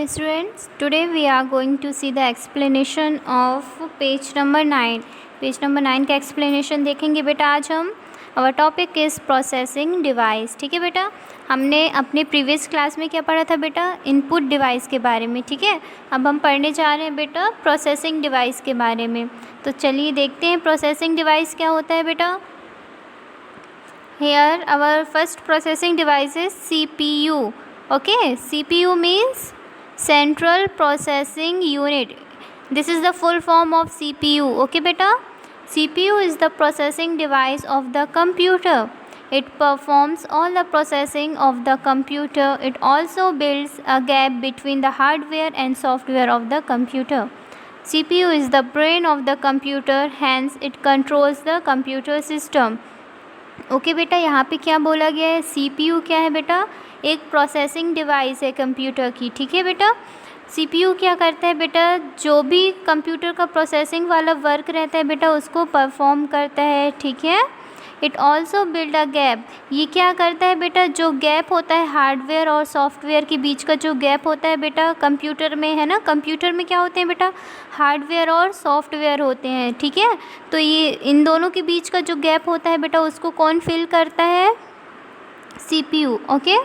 students, today we are going to see the explanation of page number 9. Page number 9 का explanation देखेंगे बेटा आज हम. Our topic is processing device. ठीक है बेटा, हमने अपने प्रीवियस क्लास में क्या पढ़ा था बेटा, इनपुट डिवाइस के बारे में. ठीक है, अब हम पढ़ने जा रहे हैं बेटा प्रोसेसिंग डिवाइस के बारे में. तो चलिए देखते हैं प्रोसेसिंग डिवाइस क्या होता है बेटा. Here our first processing device is CPU. Okay, CPU means Central Processing Unit. This is the full form of CPU. Okay beta, CPU is the processing device of the computer. It performs all the processing of the computer. It also builds a gap between the hardware and software of the computer. CPU is the brain of the computer, hence it controls the computer system. Okay बेटा, यहाँ पे क्या बोला गया है, CPU क्या है बेटा, एक प्रोसेसिंग डिवाइस है कंप्यूटर की. ठीक है बेटा, CPU क्या करता है बेटा, जो भी कंप्यूटर का प्रोसेसिंग वाला वर्क रहता है बेटा उसको परफॉर्म करता है. ठीक है, it also build a gap. ये क्या करता है बेटा, जो गैप होता है हार्डवेयर और सॉफ्टवेयर के बीच का जो गैप होता है बेटा कंप्यूटर में, है ना, कंप्यूटर में क्या होते हैं बेटा, हार्डवेयर और सॉफ्टवेयर होते हैं. ठीक है, तो ये इन दोनों के बीच का जो गैप होता है बेटा उसको कौन फिल करता है, CPU. Okay,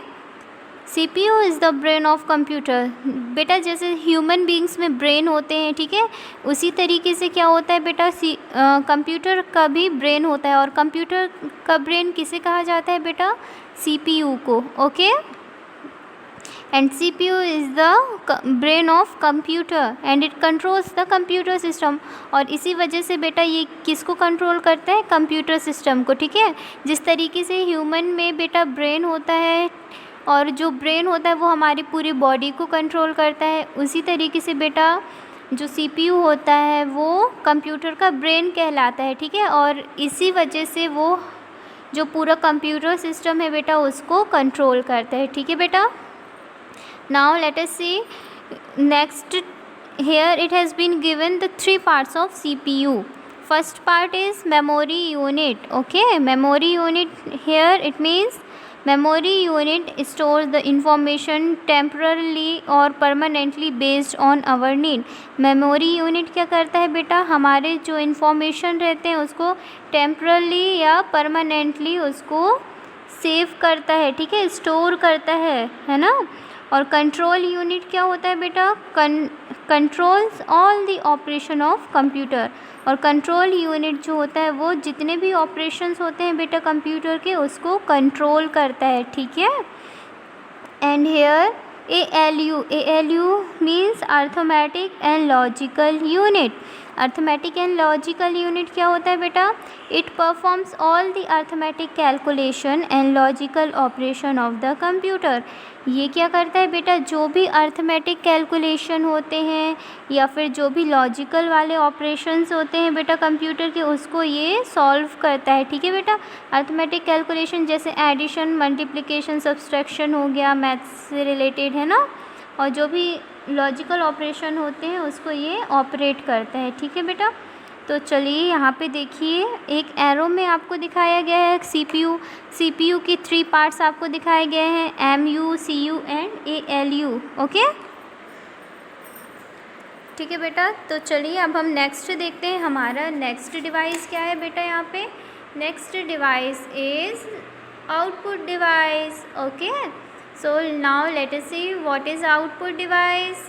CPU is the brain of computer. बेटा जैसे ह्यूमन बींग्स में ब्रेन होते हैं, ठीक है, उसी तरीके से क्या होता है बेटा, कंप्यूटर का भी ब्रेन होता है. और कंप्यूटर का ब्रेन किसे कहा जाता है बेटा, CPU को. Okay, and CPU is the brain of computer and it controls the computer system. और इसी वजह से बेटा ये किसको कंट्रोल करता है, कंप्यूटर सिस्टम को. ठीक है, जिस तरीके से ह्यूमन में बेटा ब्रेन होता है और जो ब्रेन होता है वो हमारी पूरी बॉडी को कंट्रोल करता है, उसी तरीके से बेटा जो CPU होता है वो कंप्यूटर का ब्रेन कहलाता है. ठीक है, और इसी वजह से वो जो पूरा कंप्यूटर सिस्टम है बेटा उसको कंट्रोल करता है. ठीक है बेटा, now let us see next. here it has been given the three parts of CPU. First part is memory unit. Okay, memory unit, here it means memory unit stores the information temporarily or permanently based on our need. memory unit क्या करता है बेटा, हमारे जो information रहते हैं उसको temporarily या permanently उसको सेव करता है. ठीक है, स्टोर करता है ना. और कंट्रोल यूनिट क्या होता है बेटा, controls all the operation of computer. और कंट्रोल यूनिट जो होता है वो जितने भी ऑपरेशंस होते हैं बेटा कंप्यूटर के उसको कंट्रोल करता है. ठीक है, and here ALU means arithmetic and logical unit. Arithmetic and logical unit क्या होता है बेटा, it performs all the arithmetic calculation and logical operation of the computer. ये क्या करता है बेटा, जो भी अर्थमेटिक कैलकुलेशन होते हैं या फिर जो भी लॉजिकल वाले ऑपरेशंस होते हैं बेटा कंप्यूटर के उसको ये सॉल्व करता है. ठीक है बेटा, अर्थमेटिक कैलकुलेशन जैसे एडिशन, मल्टीप्लिकेशन, सब्सट्रैक्शन हो गया, मैथ्स से रिलेटेड, है ना, और जो भी लॉजिकल ऑपरेशन होते हैं उसको ये ऑपरेट करता है. ठीक है बेटा, तो चलिए यहाँ पे देखिए एक एरो में आपको दिखाया गया है CPU की 3 पार्ट्स आपको दिखाए गए हैं, MU, CU and ALU. Okay, ठीक है बेटा, तो चलिए अब हम नेक्स्ट देखते हैं हमारा नेक्स्ट डिवाइस क्या है बेटा. यहाँ पे next device is output device. Okay, so now let us see what is output device.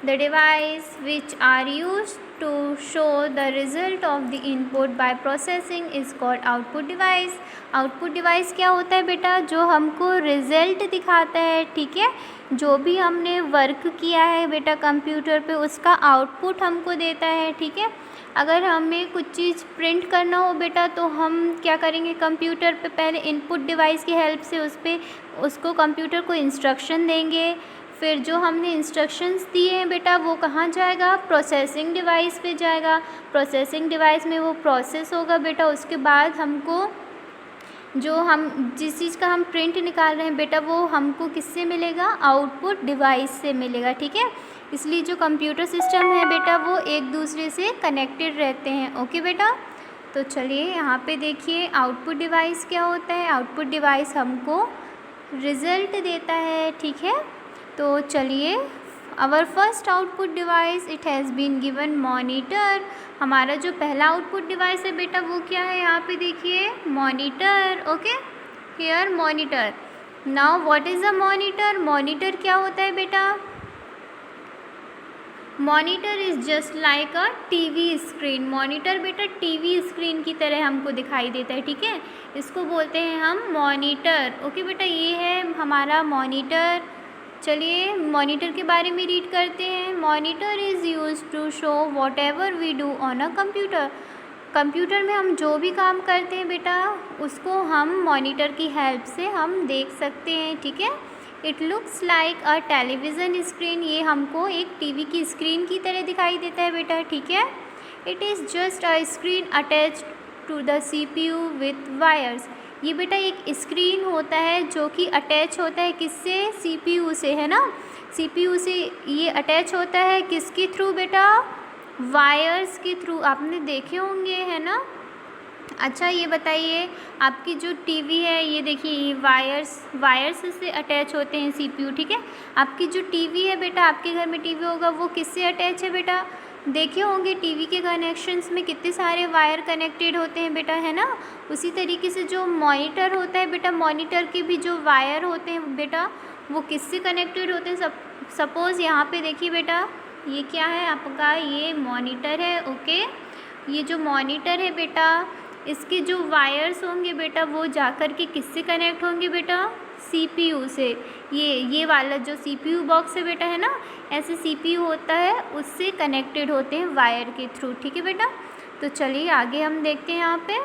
The device which are used to show the result of the input by processing is called output device. output device क्या होता है बेटा, जो हमको result दिखाता है. ठीक है, जो भी हमने वर्क किया है बेटा कंप्यूटर पे उसका आउटपुट हमको देता है. ठीक है, अगर हमें कुछ चीज़ प्रिंट करना हो बेटा तो हम क्या करेंगे, कंप्यूटर पे पहले इनपुट डिवाइस की हेल्प से उसको कंप्यूटर को इंस्ट्रक्शन देंगे. फिर जो हमने इंस्ट्रक्शंस दिए हैं बेटा वो कहाँ जाएगा, प्रोसेसिंग डिवाइस पे जाएगा. प्रोसेसिंग डिवाइस में वो प्रोसेस होगा बेटा. उसके बाद हमको जो हम जिस चीज़ का हम प्रिंट निकाल रहे हैं बेटा वो हमको किससे मिलेगा, आउटपुट डिवाइस से मिलेगा. ठीक है, इसलिए जो कंप्यूटर सिस्टम है बेटा वो एक दूसरे से कनेक्टेड रहते हैं. ओके बेटा, तो चलिए यहाँ पे देखिए आउटपुट डिवाइस क्या होता है. आउटपुट डिवाइस हमको रिज़ल्ट देता है. ठीक है, तो चलिए our first output device it has been given monitor. हमारा जो पहला आउटपुट डिवाइस है बेटा वो क्या है, यहाँ पे देखिए monitor. Okay, here monitor. Now what is a monitor? Monitor क्या होता है बेटा? Monitor is just like a TV screen. Monitor बेटा टीवी स्क्रीन की तरह हमको दिखाई देता है, ठीक है, इसको बोलते हैं हम मॉनिटर। ओके बेटा, ये है हमारा मॉनिटर। चलिए मॉनिटर के बारे में रीड करते हैं। Monitor is use to show whatever we do on a computer. Computer में हम जो भी काम करते हैं बेटा उसको हम मॉनिटर की हेल्प से हम देख सकते हैं, ठीक है। It looks like a television screen. ये हमको एक टीवी की स्क्रीन की तरह दिखाई देता है बेटा, ठीक है। It is just a screen attached to the CPU with wires. ये बेटा एक स्क्रीन होता है जो कि अटैच होता है किससे? CPU से, है ना। CPU से ये अटैच होता है किसके थ्रू बेटा? वायर्स के थ्रू। आपने देखे होंगे, है ना। अच्छा ये बताइए, आपकी जो टीवी है ये देखिए ये वायर्स से अटैच होते हैं CPU, ठीक है। आपकी जो टीवी है बेटा, आपके घर में टीवी होगा वो किससे अटैच है बेटा? देखे होंगे टीवी के कनेक्शंस में कितने सारे वायर कनेक्टेड होते हैं बेटा, है ना। उसी तरीके से जो मॉनिटर होता है बेटा, मॉनिटर के भी जो वायर होते हैं बेटा वो किससे कनेक्टेड होते हैं? सपोज़ यहाँ पे देखिए बेटा, ये क्या है आपका? ये मॉनिटर है। ओके, ये जो मॉनिटर है बेटा इसके जो वायर्स होंगे बेटा वो जाकर के किससे कनेक्ट होंगे बेटा? CPU से। ये वाला जो CPU बॉक्स है बेटा, है ना, ऐसे CPU होता है उससे कनेक्टेड होते हैं वायर के थ्रू, ठीक है बेटा। तो चलिए आगे हम देखते हैं यहाँ पे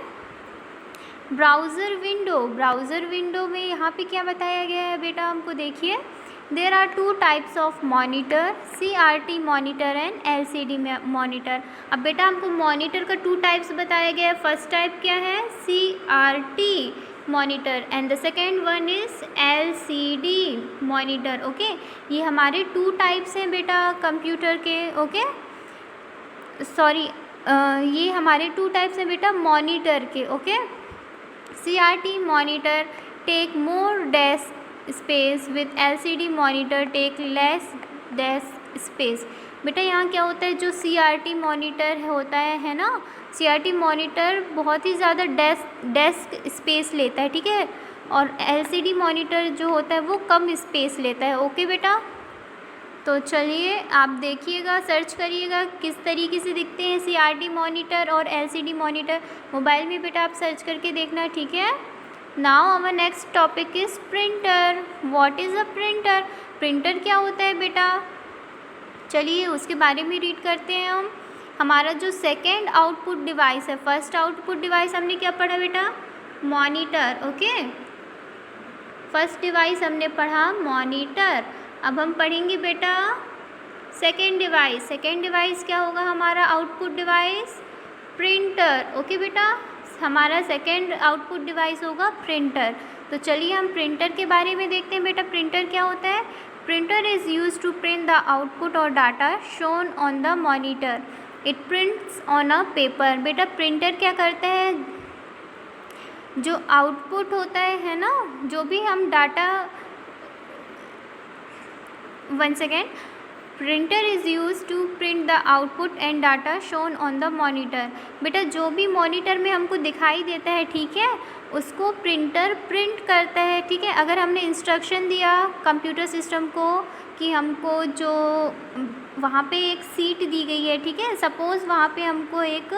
ब्राउज़र विंडो। ब्राउज़र विंडो में यहाँ पे क्या बताया गया है बेटा हमको देखिए। There are 2 types of monitor, CRT monitor and LCD monitor. अब बेटा हमको मॉनिटर का 2 टाइप्स बताया गया है। फर्स्ट टाइप क्या है? CRT monitor and the second one is LCD monitor. Okay, ये हमारे 2 टाइप्स हैं बेटा कंप्यूटर के। ओके, सॉरी, ये हमारे 2 टाइप्स हैं बेटा मॉनिटर के। Okay, CRT monitor take more desk space with LCD monitor take less desk space. बेटा यहाँ क्या होता है, जो CRT मॉनिटर होता है ना, CRT मॉनिटर बहुत ही ज़्यादा डेस्क स्पेस लेता है, ठीक है, और LCD मॉनिटर जो होता है वो कम स्पेस लेता है। ओके बेटा, तो चलिए आप देखिएगा, सर्च करिएगा किस तरीके से दिखते हैं CRT मॉनिटर और LCD मॉनिटर। मोबाइल में बेटा आप सर्च करके देखना, ठीक है। Now our next topic is printer. What is a printer? Printer क्या होता है बेटा? चलिए उसके बारे में रीड करते हैं हम। हमारा जो सेकेंड आउटपुट डिवाइस है, फर्स्ट आउटपुट डिवाइस हमने क्या पढ़ा बेटा? मॉनिटर। ओके, फर्स्ट डिवाइस हमने पढ़ा मॉनिटर। अब हम पढ़ेंगे बेटा सेकेंड डिवाइस। सेकेंड डिवाइस क्या होगा हमारा आउटपुट डिवाइस? प्रिंटर। ओके बेटा, हमारा सेकेंड आउटपुट डिवाइस होगा प्रिंटर। तो चलिए हम प्रिंटर के बारे में देखते हैं बेटा। प्रिंटर क्या होता है? Printer is use to print the output और data shown on the monitor. It prints on a paper. बेटा प्रिंटर क्या करता है, जो आउटपुट होता है ना, जो भी हम data, one second, printer is use to print the output and data shown on the monitor. बेटा जो भी मॉनिटर में हमको दिखाई देता है, ठीक है, उसको प्रिंटर प्रिंट करता है, ठीक है। अगर हमने इंस्ट्रक्शन दिया कंप्यूटर सिस्टम को कि हमको जो वहाँ पे एक सीट दी गई है, ठीक है, सपोज़ वहाँ पे हमको एक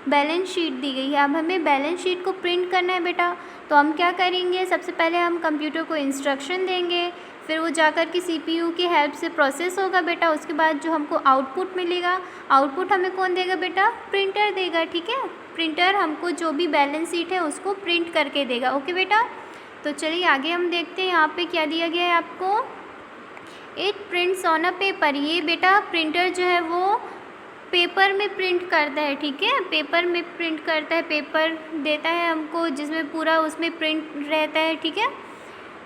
बैलेंस शीट दी गई है, अब हमें बैलेंस शीट को प्रिंट करना है बेटा, तो हम क्या करेंगे, सबसे पहले हम कंप्यूटर को इंस्ट्रक्शन देंगे, फिर वो जाकर के CPU की हेल्प से प्रोसेस होगा बेटा। उसके बाद जो हमको आउटपुट मिलेगा, आउटपुट हमें कौन देगा बेटा? प्रिंटर देगा, ठीक है। प्रिंटर हमको जो भी बैलेंस शीट है उसको प्रिंट करके देगा। ओके बेटा, तो चलिए आगे हम देखते हैं यहाँ पे क्या दिया गया है आपको। It prints on a paper. ये बेटा प्रिंटर जो है वो पेपर में प्रिंट करता है, ठीक है, पेपर में प्रिंट करता है, पेपर देता है हमको जिसमें पूरा उसमें प्रिंट रहता है, ठीक है।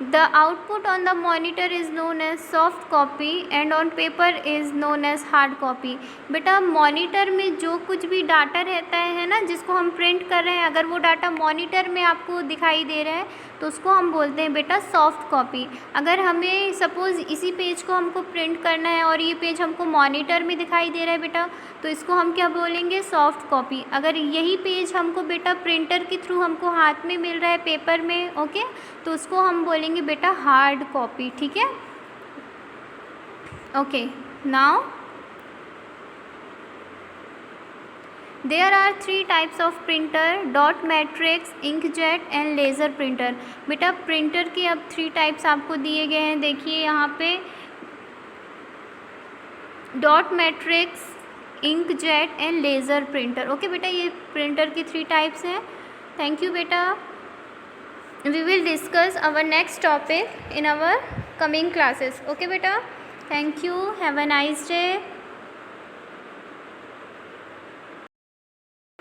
The output on the monitor is known as soft copy and on paper is known as hard copy. बेटा मॉनिटर में जो कुछ भी डाटा रहता है ना, जिसको हम प्रिंट कर रहे हैं, अगर वो डाटा मॉनिटर में आपको दिखाई दे रहा है तो उसको हम बोलते हैं बेटा सॉफ्ट कॉपी। अगर हमें सपोज़ इसी पेज को हमको प्रिंट करना है और ये पेज हमको मॉनिटर में दिखाई दे रहा है बेटा, तो इसको हम क्या बोलेंगे, सॉफ्ट कॉपी। अगर यही पेज हमको बेटा प्रिंटर के थ्रू हमको हाथ में मिल रहा है पेपर में, ओके, तो उसको हम बोलेंगे बेटा हार्ड कॉपी। ठीक है, okay. Now there are 3 types of printer: dot matrix, inkjet and laser printer। बेटा प्रिंटर के अब 3 टाइप्स आपको दिए गए हैं, देखिए यहाँ पे dot matrix, inkjet and laser printer. Okay बेटा, ये प्रिंटर की 3 टाइप्स हैं। थैंक यू बेटा। We will discuss our next topic in our coming classes. Okay बेटा, thank you, have a nice day.